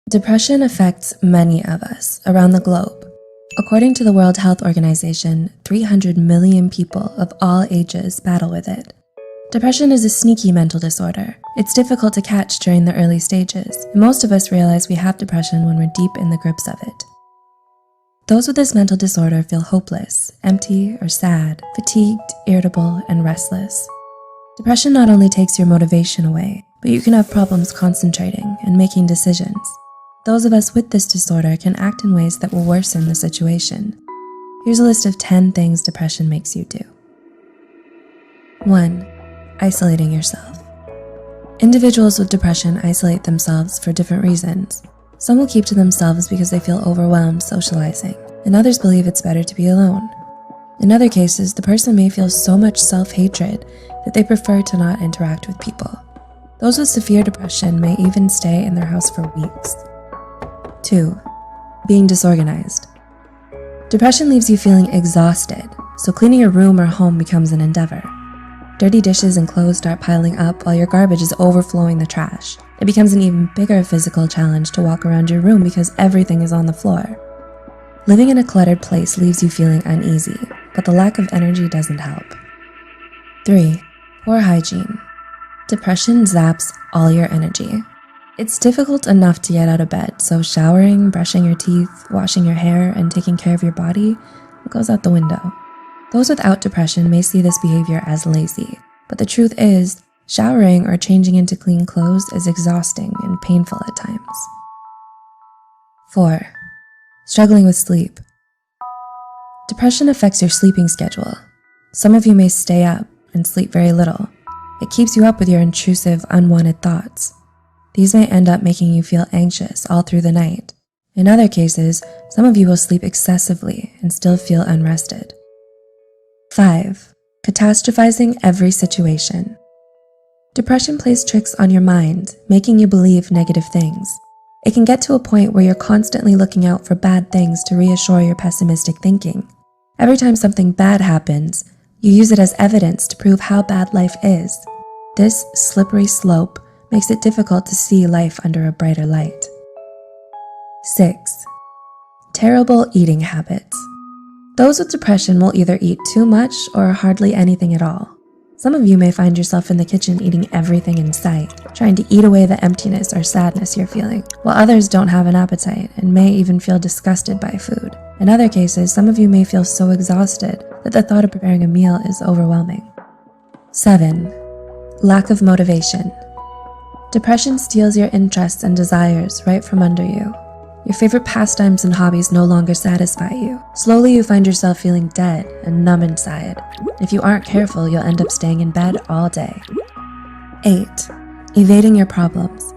Depression affects many of us around the globe. According to the World Health Organization, 300 million people of all ages battle with it. Depression is a sneaky mental disorder. It's difficult to catch during the early stages, and most of us realize we have depression when we're deep in the grips of it. Those with this mental disorder feel hopeless, empty or sad, fatigued, irritable, and restless. Depression not only takes your motivation away, but you can have problems concentrating and making decisions. Those of us with this disorder can act in ways that will worsen the situation. Here's a list of 10 things depression makes you do. 1. Isolating yourself. Individuals with depression isolate themselves for different reasons. Some will keep to themselves because they feel overwhelmed socializing, and others believe it's better to be alone. In other cases, the person may feel so much self-hatred that they prefer to not interact with people. Those with severe depression may even stay in their house for weeks. 2. Being disorganized. Depression leaves you feeling exhausted, so cleaning your room or home becomes an endeavor. Dirty dishes and clothes start piling up while your garbage is overflowing the trash. It becomes an even bigger physical challenge to walk around your room because everything is on the floor. Living in a cluttered place leaves you feeling uneasy, but the lack of energy doesn't help. 3. Poor hygiene. Depression zaps all your energy. It's difficult enough to get out of bed, so showering, brushing your teeth, washing your hair, and taking care of your body goes out the window. Those without depression may see this behavior as lazy, but the truth is, showering or changing into clean clothes is exhausting and painful at times. 4. Struggling with sleep. Depression affects your sleeping schedule. Some of you may stay up and sleep very little. It keeps you up with your intrusive, unwanted thoughts. These may end up making you feel anxious all through the night. In other cases, some of you will sleep excessively and still feel unrested. 5. Catastrophizing every situation. Depression plays tricks on your mind, making you believe negative things. It can get to a point where you're constantly looking out for bad things to reassure your pessimistic thinking. Every time something bad happens, you use it as evidence to prove how bad life is. This slippery slope makes it difficult to see life under a brighter light. 6. Terrible eating habits. Those with depression will either eat too much or hardly anything at all. Some of you may find yourself in the kitchen eating everything in sight, trying to eat away the emptiness or sadness you're feeling, while others don't have an appetite and may even feel disgusted by food. In other cases, some of you may feel so exhausted that the thought of preparing a meal is overwhelming. 7. Lack of motivation. Depression steals your interests and desires right from under you. Your favorite pastimes and hobbies no longer satisfy you. Slowly, you find yourself feeling dead and numb inside. If you aren't careful, you'll end up staying in bed all day. 8. Evading your problems.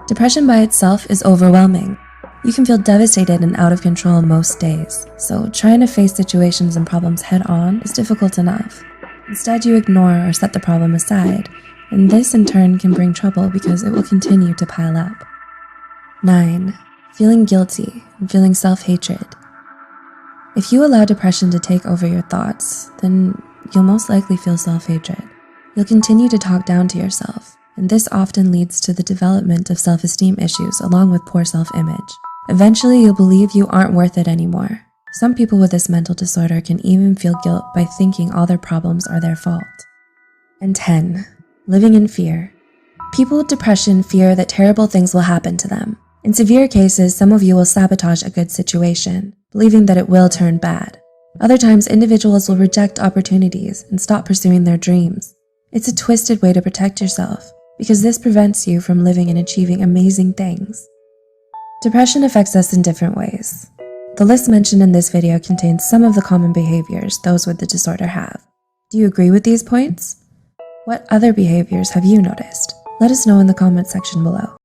Depression by itself is overwhelming. You can feel devastated and out of control most days, so trying to face situations and problems head on is difficult enough. Instead, you ignore or set the problem aside, and this in turn can bring trouble because it will continue to pile up. 9. Feeling guilty and feeling self-hatred. If you allow depression to take over your thoughts, then you'll most likely feel self-hatred. You'll continue to talk down to yourself, and this often leads to the development of self-esteem issues along with poor self-image. Eventually, you'll believe you aren't worth it anymore. Some people with this mental disorder can even feel guilt by thinking all their problems are their fault. And 10. Living in fear. People with depression fear that terrible things will happen to them. In severe cases, some of you will sabotage a good situation, believing that it will turn bad. Other times, individuals will reject opportunities and stop pursuing their dreams. It's a twisted way to protect yourself, because this prevents you from living and achieving amazing things. Depression affects us in different ways. The list mentioned in this video contains some of the common behaviors those with the disorder have. Do you agree with these points? What other behaviors have you noticed? Let us know in the comment section below.